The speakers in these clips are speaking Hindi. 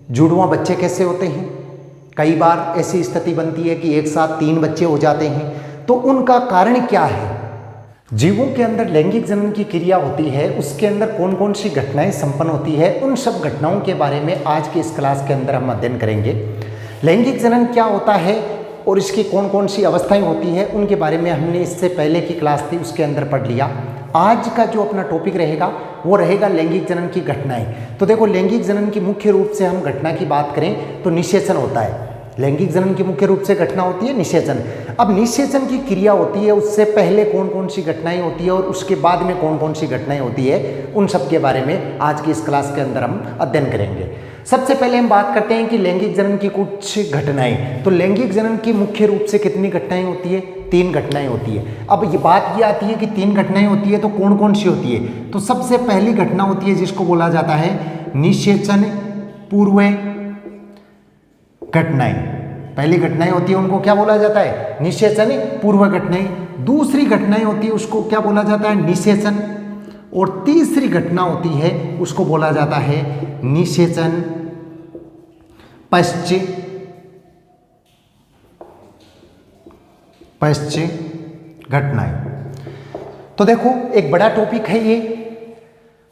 जुड़वां बच्चे कैसे होते हैं? कई बार ऐसी स्थिति बनती है कि एक साथ 3 बच्चे हो जाते हैं, तो उनका कारण क्या है? जीवों के अंदर लैंगिक जनन की क्रिया होती है, उसके अंदर कौन कौन सी घटनाएं संपन्न होती है, उन सब घटनाओं के बारे में आज की इस क्लास के अंदर हम अध्ययन करेंगे। लैंगिक जनन क्या होता है और इसकी कौन कौन सी अवस्थाएं होती है, उनके बारे में हमने इससे पहले की क्लास थी उसके अंदर पढ़ लिया। आज का जो अपना टॉपिक रहेगा वो रहेगा लैंगिक जनन की घटनाएं। तो देखो, लैंगिक जनन की मुख्य रूप से हम घटना की बात करें तो निषेचन होता है। लैंगिक जनन की मुख्य रूप से घटना होती है निषेचन। अब निषेचन की क्रिया होती है, उससे पहले कौन कौन सी घटनाएं होती है और उसके बाद में कौन कौन सी घटनाएं होती है, उन सब के बारे में आज की इस क्लास के अंदर हम अध्ययन करेंगे। सबसे पहले हम बात करते हैं कि लैंगिक जनन की कुछ घटनाएं। तो लैंगिक जनन की मुख्य रूप से कितनी घटनाएं होती है? 3 घटनाएं होती है। अब ये बात ये आती है कि 3 घटनाएं होती है तो कौन कौन सी होती है? तो सबसे पहली घटना होती है जिसको बोला जाता है निषेचन पूर्व घटनाएं। पहली घटनाएं होती है उनको क्या बोला जाता है? निषेचन पूर्व घटनाएं। दूसरी घटनाएं होती है उसको क्या बोला जाता है? निषेचन। और तीसरी घटना होती है उसको बोला जाता है निषेचन पश्च घटनाएं। तो देखो, एक बड़ा टॉपिक है ये।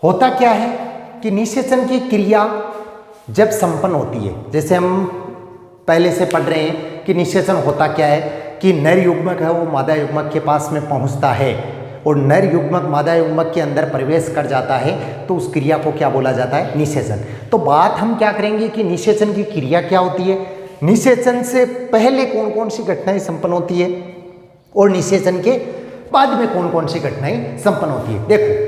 होता क्या है कि निषेचन की क्रिया जब संपन्न होती है, जैसे हम पहले से पढ़ रहे हैं कि निषेचन होता क्या है कि नर युग्मक है वो मादा युग्मक के पास में पहुंचता है और नर युग्मक मादा युग्मक के अंदर प्रवेश कर जाता है, तो उस क्रिया को क्या बोला जाता है? निषेचन। तो बात हम क्या करेंगे कि निषेचन की क्रिया क्या होती है, निषेचन से पहले कौन कौन सी घटनाएं संपन्न होती है और निषेचन के बाद में कौन कौन सी घटनाएं संपन्न होती है। देखो,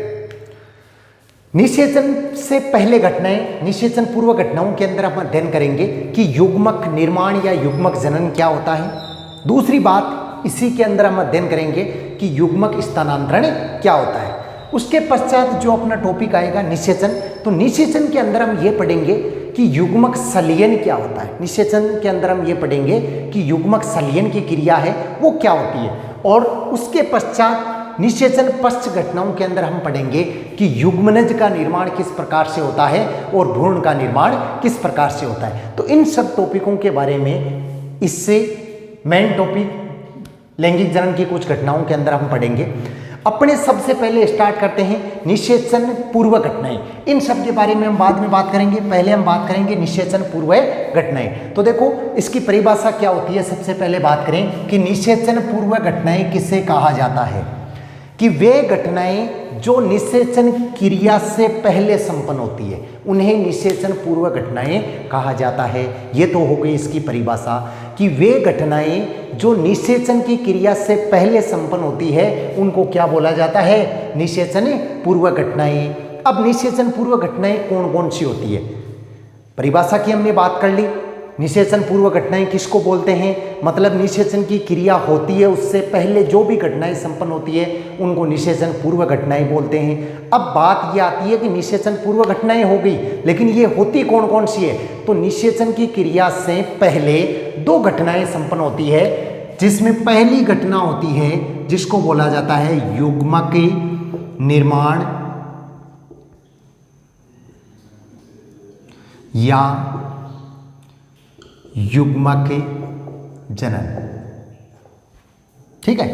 निषेचन से पहले घटनाएं, निषेचन पूर्व घटनाओं के अंदर हम अध्ययन करेंगे कि युग्मक निर्माण या युग्मक जनन क्या होता है। दूसरी बात, इसी के अंदर हम अध्ययन करेंगे कि युग्मक स्थानांतरण क्या होता है। उसके पश्चात जो अपना टॉपिक आएगा निषेचन, तो निषेचन के अंदर हम ये पढ़ेंगे कि युग्मक संलयन क्या होता है। निषेचन के अंदर हम ये पढ़ेंगे कि युग्मक संलयन की क्रिया है वो क्या होती है। और उसके पश्चात निषेचन पश्च घटनाओं के अंदर हम पढ़ेंगे कि युग्मनज का निर्माण किस प्रकार से होता है और भ्रूण का निर्माण किस प्रकार से होता है। तो इन सब टॉपिकों के बारे में इससे मेन टॉपिक लैंगिक जनन की कुछ घटनाओं के अंदर हम पढ़ेंगे। अपने सबसे पहले स्टार्ट करते हैं निषेचन पूर्व घटनाएं। इन सब के बारे में हम बाद में बात करेंगे, पहले हम बात करेंगे निषेचन पूर्व घटनाएं। तो देखो, इसकी परिभाषा क्या होती है। सबसे पहले बात करें कि निषेचन पूर्व घटनाएं किसे कहा जाता है, कि वे घटनाएं जो निषेचन क्रिया से पहले संपन्न होती है उन्हें निषेचन पूर्व घटनाएं कहा जाता है। ये तो हो गई इसकी परिभाषा कि वे घटनाएं जो निषेचन की क्रिया से पहले संपन्न होती है उनको क्या बोला जाता है? निषेचन पूर्व घटनाएं। अब निषेचन पूर्व घटनाएं कौन कौन सी होती है? परिभाषा की हमने बात कर ली। निषेचन पूर्व घटनाएं किसको बोलते हैं? मतलब निषेचन की क्रिया होती है उससे पहले जो भी घटनाएं संपन्न होती है उनको निषेचन पूर्व घटनाएं बोलते हैं। अब बात ये आती है कि निषेचन पूर्व घटनाएं हो गई, लेकिन ये होती कौन कौन सी है? तो निषेचन की क्रिया से पहले 2 घटनाएं संपन्न होती है, जिसमें पहली घटना होती है जिसको बोला जाता है युग्मक निर्माण या युग्मक जनन। ठीक है,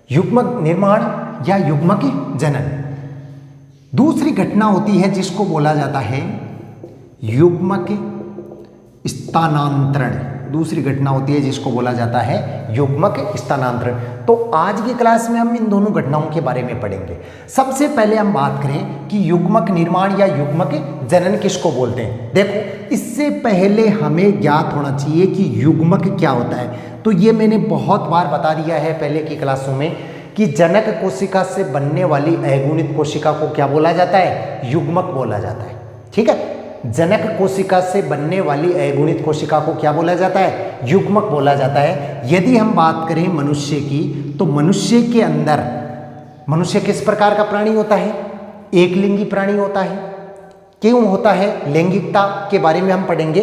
युग्मक निर्माण या युग्मक जनन। दूसरी घटना होती है जिसको बोला जाता है युग्मक स्थानांतरण। दूसरी घटना होती है जिसको बोला जाता है युग्मक स्थानांतरण। तो आज की क्लास में हम इन दोनों घटनाओं के बारे में पढ़ेंगे। सबसे पहले हम बात करें कि युग्मक निर्माण या युग्मक जनन किसको बोलते हैं। देखो, इससे पहले हमें ज्ञात होना चाहिए कि युग्मक क्या होता है। तो ये मैंने बहुत बार बता दिया है पहले की क्लासों में कि जनक कोशिका से बनने वाली अगुणित कोशिका को क्या बोला जाता है? युग्मक बोला जाता है। ठीक है, जनक कोशिका से बनने वाली अगुणित कोशिका को क्या बोला जाता है? युग्मक बोला जाता है। यदि हम बात करें मनुष्य की, तो मनुष्य के अंदर, मनुष्य किस प्रकार का प्राणी होता है? एक लिंगी प्राणी होता है। क्यों होता है? लैंगिकता के बारे में हम पढ़ेंगे।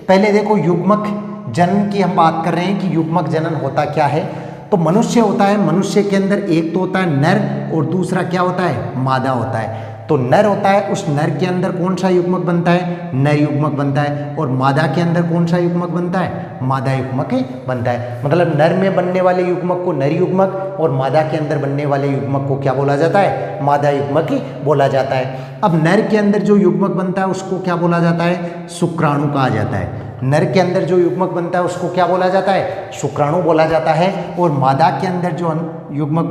पहले देखो, युग्मक जनन की हम बात कर रहे हैं कि युग्मक जनन होता क्या है। तो मनुष्य होता है, मनुष्य के अंदर एक तो होता है नर और दूसरा क्या होता है? मादा होता है। तो नर होता है, उस नर के अंदर कौन सा युग्मक बनता है? नर युग्मक बनता है। और मादा के अंदर कौन सा युग्मक बनता है? मादा युग्मक बनता है। मतलब नर में बनने वाले युग्मक को नर युग्मक और मादा के अंदर बनने वाले युग्मक को क्या बोला जाता है? मादा युग्मक ही बोला जाता है। अब नर के अंदर जो युग्मक बनता है उसको क्या बोला जाता है? शुक्राणु कहा जाता है। नर के अंदर जो युग्मक बनता है उसको क्या बोला जाता है? शुक्राणु बोला जाता है। और मादा के अंदर जो युग्मक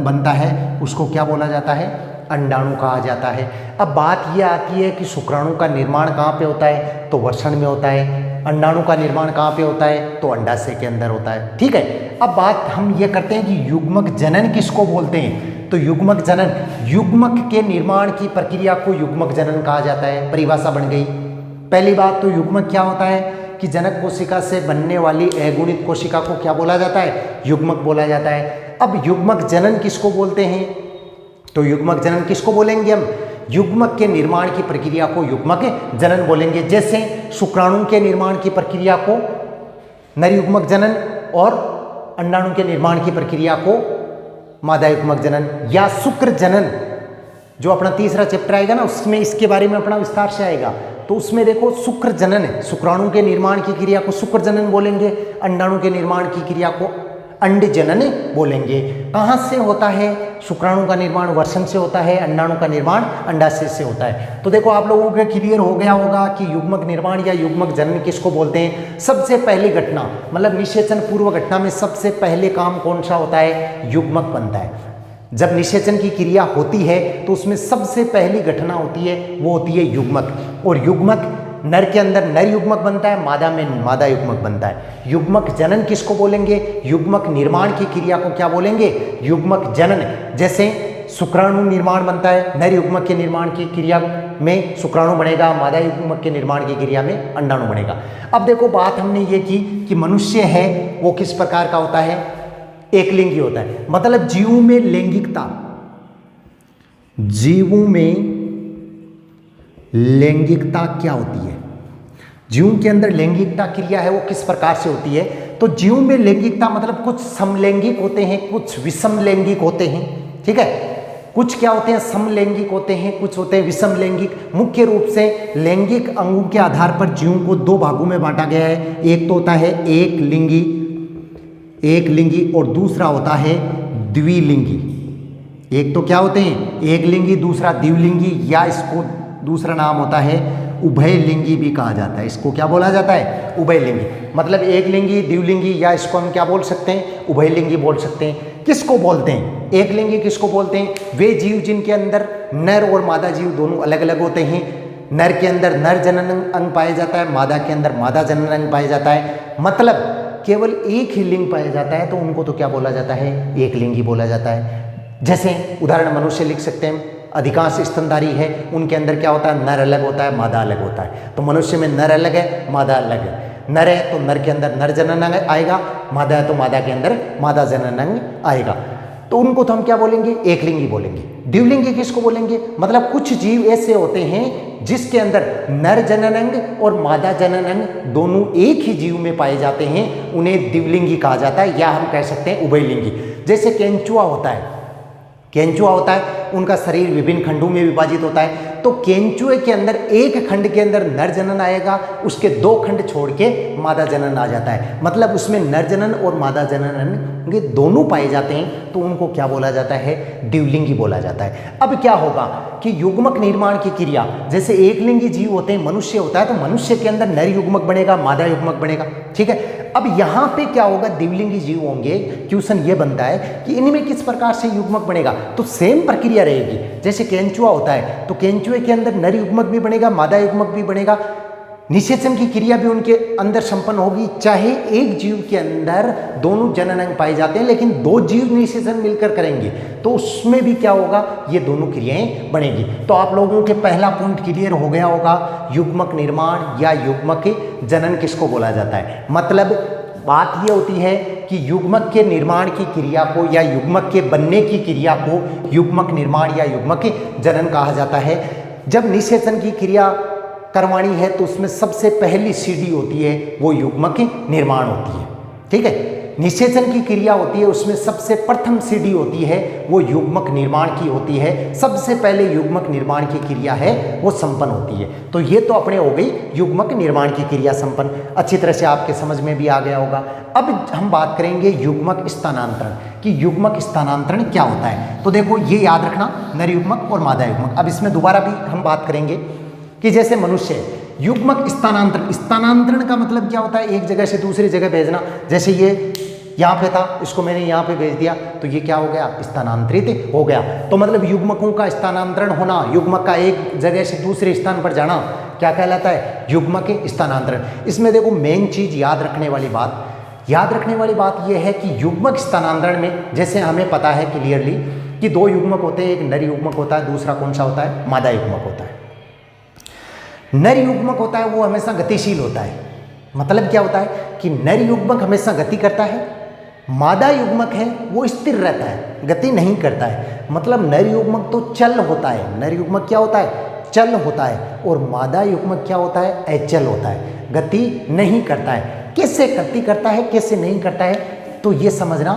बनता है उसको क्या बोला जाता है? अंडाणु कहा जाता है। अब बात यह आती है कि शुक्राणु का निर्माण कहाँ पे होता है? तो वृषण में होता है। अंडाणु का निर्माण कहाँ पे होता है? तो अंडाशय के अंदर होता है। ठीक है, अब बात हम ये करते हैं कि युग्मक जनन किसको बोलते हैं? तो युग्मक जनन, युग्मक के निर्माण की प्रक्रिया को युग्मक जनन कहा जाता है। परिभाषा बन गई। पहली बात तो युग्मक क्या होता है कि जनक कोशिका से बनने वाली अगुणित कोशिका को क्या बोला जाता है? युग्मक बोला जाता है। अब युग्मक जनन किसको बोलते हैं? तो युग्मक जनन किसको बोलेंगे हम? युग्मक के निर्माण की प्रक्रिया को युग्मक जनन बोलेंगे। जैसे शुक्राणु के निर्माण की प्रक्रिया को नर युग्मक जनन और अंडाणु के निर्माण की प्रक्रिया को मादा युग्मक जनन, या शुक्र जनन जो अपना तीसरा चैप्टर आएगा ना उसमें इसके बारे में अपना विस्तार से आएगा। तो उसमें देखो शुक्र जनन है, शुक्राणु के निर्माण की क्रिया को शुक्र जनन बोलेंगे, अंडाणु के निर्माण की क्रिया को अंड जनन बोलेंगे। कहाँ से होता है? शुक्राणु का निर्माण वृषण से होता है, अंडाणु का निर्माण अंडाशय से होता है। तो देखो आप लोगों को क्लियर हो गया होगा कि युग्मक निर्माण या युग्मक जनन किसको बोलते हैं। सबसे पहली घटना मतलब निषेचन पूर्व घटना में सबसे पहले काम कौन सा होता है? युग्मक बनता है। जब निषेचन की क्रिया होती है तो उसमें सबसे पहली घटना होती है वो होती है युग्मक। और युग्मक नर के अंदर नर युग्मक बनता है, मादा में मादा युग्मक बनता है। युग्मक जनन किसको बोलेंगे? युग्मक निर्माण की क्रिया को क्या बोलेंगे? युग्मक जनन। जैसे शुक्राणु निर्माण बनता है, नर युग्मक के निर्माण की क्रिया में शुक्राणु बनेगा, मादा युग्मक के निर्माण की क्रिया में अंडाणु बनेगा। अब देखो बात हमने ये की कि मनुष्य है वो किस प्रकार का होता है? एक लिंगी होता है। मतलब जीवों में लैंगिकता, जीवों में लैंगिकता क्या होती है? जीवों के अंदर लैंगिकता क्रिया है वो किस प्रकार से होती है? तो जीवों में लैंगिकता मतलब कुछ समलैंगिक होते हैं, कुछ विषम लैंगिक होते हैं। ठीक है, कुछ क्या होते हैं? समलैंगिक होते हैं, कुछ होते हैं विषम लैंगिक। मुख्य रूप से लैंगिक अंगों के आधार पर जीवों को दो भागों में बांटा गया है। एक तो होता है एक लिंगी और दूसरा होता है द्विलिंगी। एक तो क्या होते हैं? एक लिंगी, दूसरा द्विलिंगी, या इसको दूसरा नाम होता है उभयलिंगी भी कहा जाता है। इसको क्या बोला जाता है? उभयलिंगी। मतलब एक लिंगी, द्विलिंगी, या इसको हम क्या बोल सकते हैं? उभयलिंगी बोल सकते हैं। किसको बोलते हैं? एक लिंगी किसको बोलते हैं? वे जीव जिनके अंदर नर और मादा जीव दोनों अलग अलग होते हैं। नर के अंदर नर जनन अंग पाया जाता है, मादा के अंदर मादा जनन अंग पाया जाता है। मतलब केवल एक ही लिंग पाया जाता है तो उनको तो क्या बोला जाता है? एक लिंगी बोला जाता है। जैसे उदाहरण मनुष्य लिख सकते हैं, अधिकांश स्तनधारी है उनके अंदर क्या होता है? नर अलग होता है, मादा अलग होता है। तो मनुष्य में नर अलग है, मादा अलग है। नर है तो नर के अंदर नर जनन अंग आएगा, मादा है तो मादा के अंदर मादा जनन अंग आएगा। तो उनको तो हम क्या बोलेंगे? एक लिंगी बोलेंगे। द्विलिंगी किसको बोलेंगे? मतलब कुछ जीव ऐसे होते हैं जिसके अंदर नर जनन अंग और मादा जनन अंग दोनों एक ही जीव में पाए जाते हैं, उन्हें द्विलिंगी कहा जाता है, या हम कह सकते हैं उभयलिंगी। जैसे केंचुआ होता है, केंचुआ होता है, उनका शरीर विभिन्न खंडों में विभाजित होता है। तो केंचुए के अंदर एक खंड के अंदर नर जनन आएगा, उसके दो खंड छोड़ के मादा जनन आ जाता है। मतलब उसमें नर जनन और मादा जनन ये दोनों पाए जाते हैं, तो उनको क्या बोला जाता है? द्विलिंगी बोला जाता है। अब क्या होगा कि युग्मक निर्माण की क्रिया, जैसे एक लिंगी जीव होते हैं, मनुष्य होता है, तो मनुष्य के अंदर नर युग्मक बनेगा, मादा युग्मक बनेगा। ठीक है, अब यहाँ पे क्या होगा? द्विलिंगी जीव होंगे। क्वेश्चन ये बनता है कि इनमें किस प्रकार से युग्मक बनेगा? तो सेम प्रक्रिया रहेगी। जैसे केंचुआ होता है तो केंचुए के अंदर नर युग्मक भी बनेगा, मादा युग्मक भी बनेगा। निषेचन की क्रिया भी उनके अंदर संपन्न होगी, चाहे एक जीव के अंदर दोनों जनन अंग पाए जाते हैं, लेकिन दो जीव निषेचन मिलकर करेंगे तो उसमें भी क्या होगा? ये दोनों क्रियाएं बनेगी। तो आप लोगों के पहला पॉइंट क्लियर हो गया होगा, युग्मक निर्माण या युग्मक जनन किसको बोला जाता है। मतलब बात ये होती है कि युग्मक के निर्माण की क्रिया को या युग्मक के बनने की क्रिया को युग्मक निर्माण या युग्मक जनन कहा जाता है। जब निषेचन की क्रिया करवानी है तो उसमें सबसे पहली सीढ़ी होती है वो युग्मक निर्माण होती है। ठीक है, निषेचन की क्रिया होती है उसमें सबसे प्रथम सीढ़ी होती है वो युग्मक निर्माण की होती है। सबसे पहले युग्मक निर्माण की क्रिया है वो संपन्न होती है। तो ये तो अपने हो गई युग्मक निर्माण की क्रिया संपन्न, अच्छी तरह से आपके समझ में भी आ गया होगा। अब हम बात करेंगे युग्मक स्थानांतरण कि युग्मक स्थानांतरण क्या होता है। तो देखो ये याद रखना, नर युग्मक और मादा युग्मक। अब इसमें दोबारा भी हम बात करेंगे कि जैसे मनुष्य युग्मक स्थानांतरण, स्थानांतरण का मतलब क्या होता है, एक जगह से दूसरी जगह भेजना। जैसे ये यहाँ पे था, इसको मैंने यहाँ पे भेज दिया तो ये क्या हो गया, स्थानांतरित हो गया। तो मतलब युग्मकों का स्थानांतरण होना, युग्मक का एक जगह से दूसरे स्थान पर जाना क्या कहलाता है, युग्मक स्थानांतरण। इसमें देखो मेन चीज याद रखने वाली बात यह है कि युग्मक स्थानांतरण में जैसे हमें पता है क्लियरली कि दो युग्मक होते हैं, एक नर युग्मक होता है, दूसरा कौन सा होता है, मादा युग्मक होता है। नर युग्मक होता है वो हमेशा गतिशील होता है। मतलब क्या होता है कि नर युग्मक हमेशा गति करता है, मादा युग्मक है वो स्थिर रहता है, गति नहीं करता है। मतलब नर युग्मक तो चल होता है, नर युग्मक क्या होता है, चल होता है, और मादा युग्मक क्या होता है, अचल होता है, गति नहीं करता है। कैसे गति करता है, कैसे नहीं करता है, तो ये समझना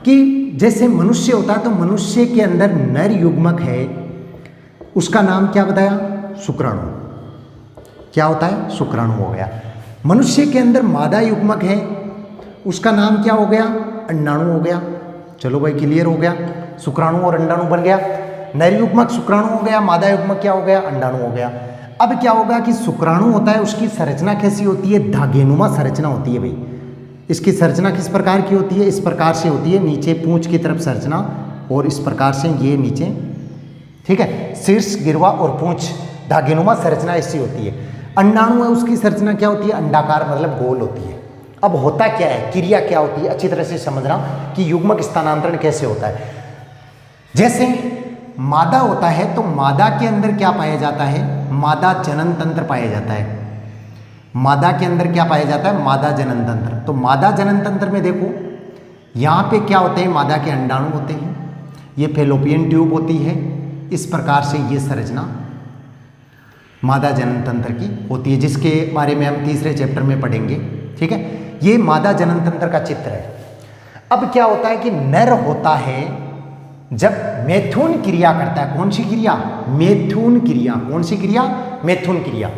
कि जैसे मनुष्य होता है तो मनुष्य के अंदर नर युग्मक है, उसका नाम क्या बताया, शुक्राणु। क्या होता है, शुक्राणु हो गया। मनुष्य के अंदर मादा युग्मक है, उसका नाम क्या हो गया, अंडाणु हो गया। चलो भाई क्लियर हो गया, शुक्राणु और अंडाणु बन गया। नर युग्मक शुक्राणु हो गया, मादा युग्मक क्या हो गया, अंडाणु हो गया। अब क्या होगा कि शुक्राणु होता है, उसकी संरचना कैसी होती है, धागेनुमा संरचना होती है भाई। इसकी संरचना किस प्रकार की होती है, इस प्रकार से होती है, नीचे पूंछ की तरफ संरचना और इस प्रकार से ये नीचे, ठीक है, शीर्ष गिरवा और पूंछ, धागेनुमा संरचना ऐसी होती है। अंडाणु है, उसकी संरचना क्या होती है, अंडाकार मतलब गोल होती है। अब होता क्या है, क्रिया क्या होती है, अच्छी तरह से समझना कि युग्मक स्थानांतरण कैसे होता है। जैसे मादा होता है तो मादा के अंदर क्या पाया जाता है, मादा जनन तंत्र पाया जाता है। मादा के अंदर क्या पाया जाता है, मादा जनन तंत्र। तो मादा जनन तंत्र में देखो यहाँ पे क्या होते हैं, मादा के अंडाणु होते हैं, ये फेलोपियन ट्यूब होती है, इस प्रकार से ये संरचना मादा जनन तंत्र की होती है, जिसके बारे में हम तीसरे चैप्टर में पढ़ेंगे। ठीक है, ये मादा जनन तंत्र का चित्र है। अब क्या होता है कि नर होता है जब मैथुन क्रिया करता है, कौन सी क्रिया, मैथुन क्रिया, कौन सी क्रिया, मैथुन क्रिया।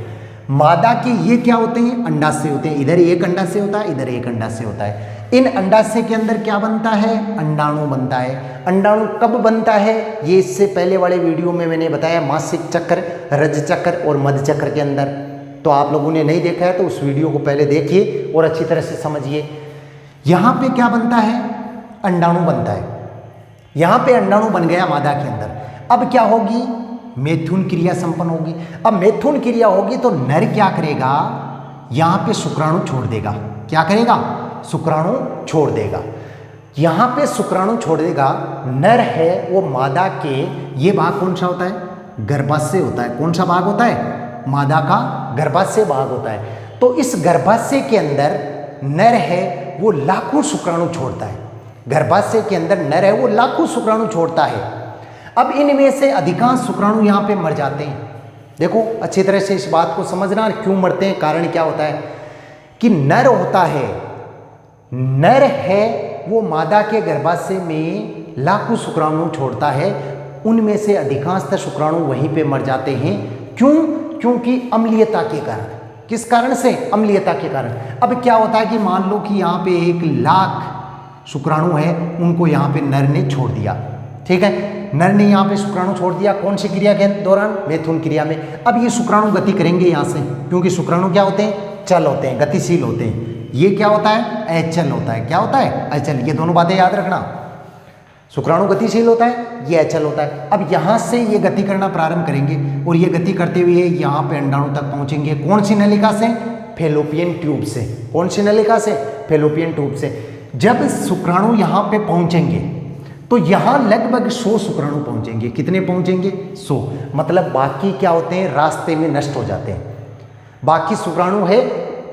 मादा के ये क्या होते हैं, अंडाशय होते हैं, इधर एक अंडाशय होता है, इधर एक अंडाशय होता है। इन अंडाशय के अंदर क्या बनता है, अंडाणु बनता है। अंडाणु कब बनता है, ये इससे पहले वाले वीडियो में मैंने बताया, मासिक चक्र, रज चक्र और मध्य चक्र के अंदर। तो आप लोगों ने नहीं देखा है तो उस वीडियो को पहले देखिए और अच्छी तरह से समझिए। यहाँ पे क्या बनता है, अंडाणु बनता है। यहाँ पे अंडाणु बन गया मादा के अंदर। अब क्या होगी, मैथुन क्रिया संपन्न होगी। अब मैथुन क्रिया होगी तो नर क्या करेगा, यहाँ पे शुक्राणु छोड़ देगा। क्या करेगा, शुक्राणु छोड़ देगा। यहाँ पे शुक्राणु छोड़ देगा। नर है वो मादा के, ये भाग कौन सा होता है, गर्भाशय होता है। कौन सा भाग होता है, मादा का गर्भाशय भाग होता है। तो इस गर्भाशय के अंदर नर है वो लाखों शुक्राणु छोड़ता है। गर्भाशय के अंदर नर है वो लाखों शुक्राणु छोड़ता है। अब इनमें से अधिकांश शुक्राणु यहाँ पे मर जाते हैं। देखो अच्छी तरह से इस बात को समझना, क्यों मरते हैं, कारण क्या होता है कि नर होता है, नर है वो मादा के गर्भाशय में लाखों शुक्राणु छोड़ता है, उनमें से अधिकांशतः शुक्राणु वहीं पे मर जाते हैं। क्यों, क्योंकि अम्लीयता के कारण। किस कारण से, अम्लीयता के कारण। अब क्या होता है कि मान लो कि यहाँ पे 1,00,000 शुक्राणु है, उनको यहाँ पे नर ने छोड़ दिया। ठीक है, नर ने यहाँ पे शुक्राणु छोड़ दिया, कौन सी क्रिया के दौरान, मैथुन क्रिया में। अब ये शुक्राणु गति करेंगे यहाँ से, क्योंकि शुक्राणु क्या होते हैं, चल होते हैं, गतिशील होते हैं। ये क्या होता है, अचल होता है। क्या होता है, अचल। ये दोनों बातें याद रखना, शुक्राणु गतिशील होता है, ये अचल होता है। अब यहाँ से ये गति करना प्रारंभ करेंगे और ये गति करते हुए यहाँ पे अंडाणु तक पहुँचेंगे। कौन सी नलिका से, फेलोपियन ट्यूब से। कौन सी नलिका से, फेलोपियन ट्यूब से। जब शुक्राणु यहाँ पे पहुँचेंगे तो यहाँ लगभग 100 शुक्राणु पहुँचेंगे। कितने पहुँचेंगे, 100। मतलब बाकी क्या होते हैं, रास्ते में नष्ट हो जाते हैं। बाकी शुक्राणु है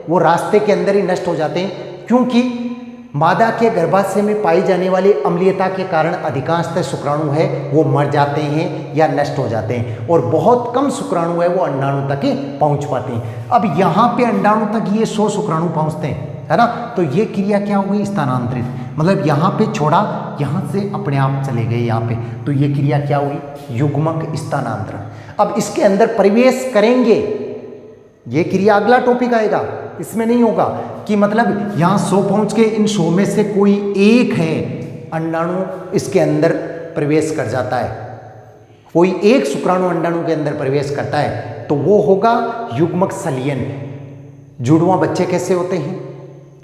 वो रास्ते के अंदर ही नष्ट हो जाते हैं, क्योंकि मादा के गर्भाशय में पाई जाने वाली अम्लीयता के कारण अधिकांशतः शुक्राणु है वो मर जाते हैं या नष्ट हो जाते हैं, और बहुत कम शुक्राणु है वो अंडाणु तक ही पहुंच पाते हैं। अब यहाँ पे अंडाणु तक ये 100 शुक्राणु पहुँचते हैं। है ना। तो ये क्रिया क्या हो गई, स्थानांतरित, मतलब यहाँ पे छोड़ा, यहाँ से अपने आप चले गए यहाँ पे, तो ये क्रिया क्या हुई, युग्मक स्थानांतरण। अब इसके अंदर प्रवेश करेंगे, ये क्रिया अगला टॉपिक आएगा, इसमें नहीं होगा कि मतलब यहाँ 100 पहुँच के इन 100 में से कोई एक है अंडाणु इसके अंदर प्रवेश कर जाता है, कोई एक शुक्राणु अंडाणु के अंदर प्रवेश करता है, तो वो होगा युग्मक संलयन। जुड़वां बच्चे कैसे होते हैं,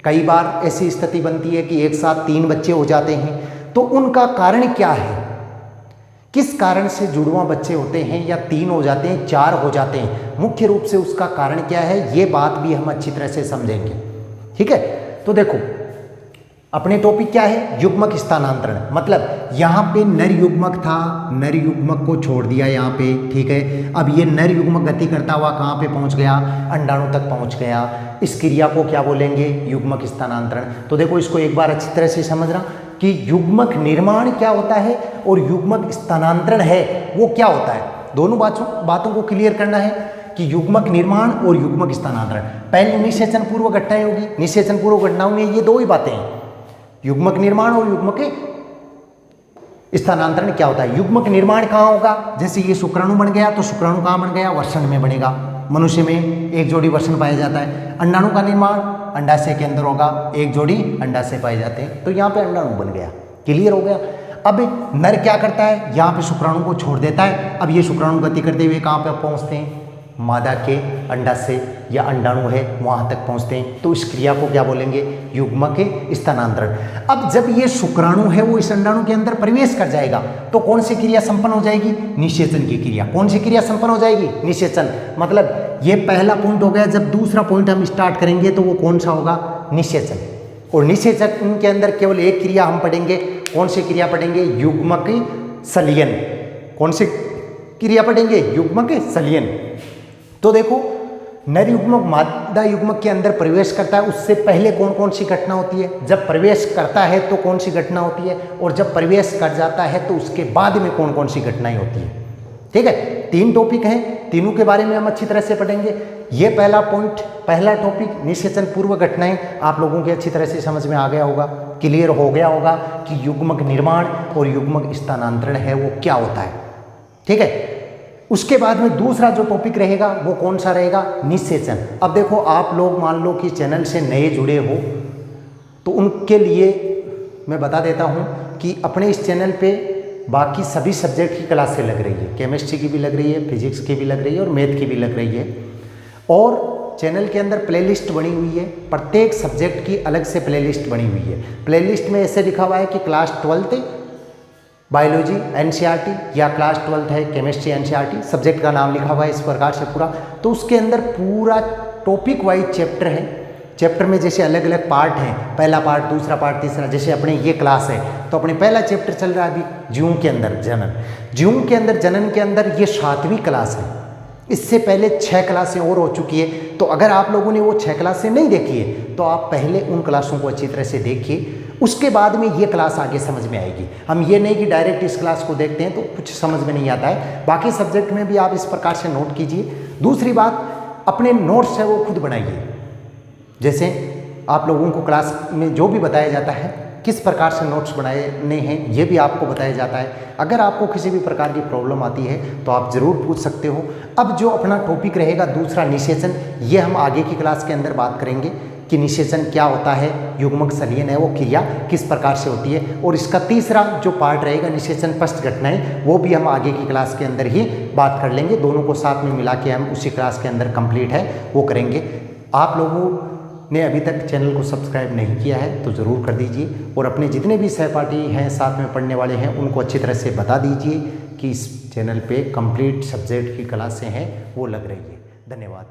कई बार ऐसी स्थिति बनती है कि एक साथ 3 बच्चे हो जाते हैं, तो उनका कारण क्या है, किस कारण से जुड़वां बच्चे होते हैं या 3 हो जाते हैं, 4 हो जाते हैं, मुख्य रूप से उसका कारण क्या है, ये बात भी हम अच्छी तरह से समझेंगे। ठीक है, तो देखो अपने टॉपिक क्या है, युग्मक स्थानांतरण, मतलब यहाँ पे नर युग्मक था, नर युग्मक को छोड़ दिया यहाँ पे, ठीक है। अब ये नर युग्मक गति करता हुआ कहाँ पे पहुँच गया, अंडाणु तक पहुँच गया, इस क्रिया को क्या बोलेंगे, युग्मक स्थानांतरण। तो देखो इसको एक बार अच्छी तरह से समझना कि युग्मक निर्माण क्या होता है और युग्मक स्थानांतरण है वो क्या होता है, दोनों बातों को क्लियर करना है कि युग्मक निर्माण और युग्मक स्थानांतरण। पहले निषेचन पूर्व घटनाएं होगी, निषेचन पूर्व घटनाओं में ये 2 ही बातें हैं, युग्मक निर्माण और युग्मक स्थानांतरण क्या होता है। युग्मक निर्माण कहाँ होगा, जैसे ये शुक्राणु बन गया तो शुक्राणु कहाँ बन गया, वृषण में बनेगा, मनुष्य में एक जोड़ी वृषण पाया जाता है। अंडाणु का निर्माण अंडाशय के अंदर होगा, एक जोड़ी अंडाशय पाए जाते हैं, तो यहाँ पे अंडाणु बन गया, क्लियर हो गया। अब नर क्या करता है, यहाँ पे शुक्राणु को छोड़ देता है, अब ये शुक्राणु गति करते हुए कहाँ पे पहुँचते हैं, मादा के अंडाशय या अंडाणु है वहाँ तक पहुँचते हैं, तो इस क्रिया को क्या बोलेंगे, युग्मक स्थानांतरण। अब जब ये शुक्राणु है वो इस अंडाणु के अंदर प्रवेश कर जाएगा तो कौन सी क्रिया संपन्न हो जाएगी, निषेचन की क्रिया। कौन सी क्रिया संपन्न हो जाएगी, निषेचन। मतलब ये पहला पॉइंट हो गया, जब दूसरा पॉइंट हम स्टार्ट करेंगे तो वो कौन सा होगा, निषेचन। और निषेचन के अंदर केवल एक क्रिया हम पढ़ेंगे, कौन सी क्रिया पढ़ेंगे, युग्मक संलयन। कौन सी क्रिया पढ़ेंगे, युग्मक संलयन। तो देखो नर युग्मक मादा युग्मक के अंदर प्रवेश करता है, उससे पहले कौन कौन सी घटना होती है, जब प्रवेश करता है तो कौन सी घटना होती है, और जब प्रवेश कर जाता है तो उसके बाद में कौन कौन सी घटनाएं होती है। ठीक है, 3 टॉपिक हैं, तीनों के बारे में हम अच्छी तरह से पढ़ेंगे। ये पहला पॉइंट, पहला टॉपिक निषेचन पूर्व घटनाएं आप लोगों की अच्छी तरह से समझ में आ गया होगा, क्लियर हो गया होगा कि युग्मक निर्माण और युग्मक स्थानांतरण है वो क्या होता है। ठीक है, उसके बाद में दूसरा जो टॉपिक रहेगा वो कौन सा रहेगा, निषेचन। अब देखो आप लोग मान लो कि चैनल से नए जुड़े हो तो उनके लिए मैं बता देता हूँ कि अपने इस चैनल पे बाकी सभी सब्जेक्ट की क्लासें लग रही है, केमिस्ट्री की भी लग रही है, फिजिक्स की भी लग रही है और मैथ की भी लग रही है। और चैनल के अंदर प्लेलिस्ट बनी हुई है, प्रत्येक सब्जेक्ट की अलग से प्लेलिस्ट बनी हुई है। प्लेलिस्ट में ऐसे लिखा हुआ है कि क्लास 12 बायोलॉजी एनसीईआरटी या क्लास 12 है केमिस्ट्री एनसीईआरटी, सब्जेक्ट का नाम लिखा हुआ है इस प्रकार से पूरा। तो उसके अंदर पूरा टॉपिक वाइज चैप्टर है, चैप्टर में जैसे अलग अलग पार्ट हैं, पहला पार्ट, दूसरा पार्ट, तीसरा। जैसे अपने ये क्लास है तो अपने पहला चैप्टर चल रहा है अभी जीवों के अंदर जनन। जीवों के अंदर जनन के अंदर ये 7वीं क्लास है, इससे पहले 6 क्लासें और हो चुकी है। तो अगर आप लोगों ने वो 6 क्लासें नहीं देखी है तो आप पहले उन क्लासों को अच्छी तरह से देखिए, उसके बाद में ये क्लास आगे समझ में आएगी। हम ये नहीं कि डायरेक्ट इस क्लास को देखते हैं तो कुछ समझ में नहीं आता है, बाकी सब्जेक्ट में भी आप इस प्रकार से नोट कीजिए। दूसरी बात, अपने नोट्स है वो खुद बनाइए। जैसे आप लोगों को क्लास में जो भी बताया जाता है किस प्रकार से नोट्स बनाने हैं ये भी आपको बताया जाता है। अगर आपको किसी भी प्रकार की प्रॉब्लम आती है तो आप ज़रूर पूछ सकते हो। अब जो अपना टॉपिक रहेगा दूसरा निषेचन, ये हम आगे की क्लास के अंदर बात करेंगे कि निषेचन क्या होता है, युग्मक संलयन है वो क्रिया किस प्रकार से होती है। और इसका तीसरा जो पार्ट रहेगा निषेचन पश्च घटनाएं, वो भी हम आगे की क्लास के अंदर ही बात कर लेंगे। दोनों को साथ में मिला के हम उसी क्लास के अंदर कंप्लीट है वो करेंगे। आप लोगों ने अभी तक चैनल को सब्सक्राइब नहीं किया है तो ज़रूर कर दीजिए, और अपने जितने भी सहपाठी हैं साथ में पढ़ने वाले हैं उनको अच्छी तरह से बता दीजिए कि इस चैनल पे कंप्लीट सब्जेक्ट की क्लासें हैं वो लग रही है। धन्यवाद।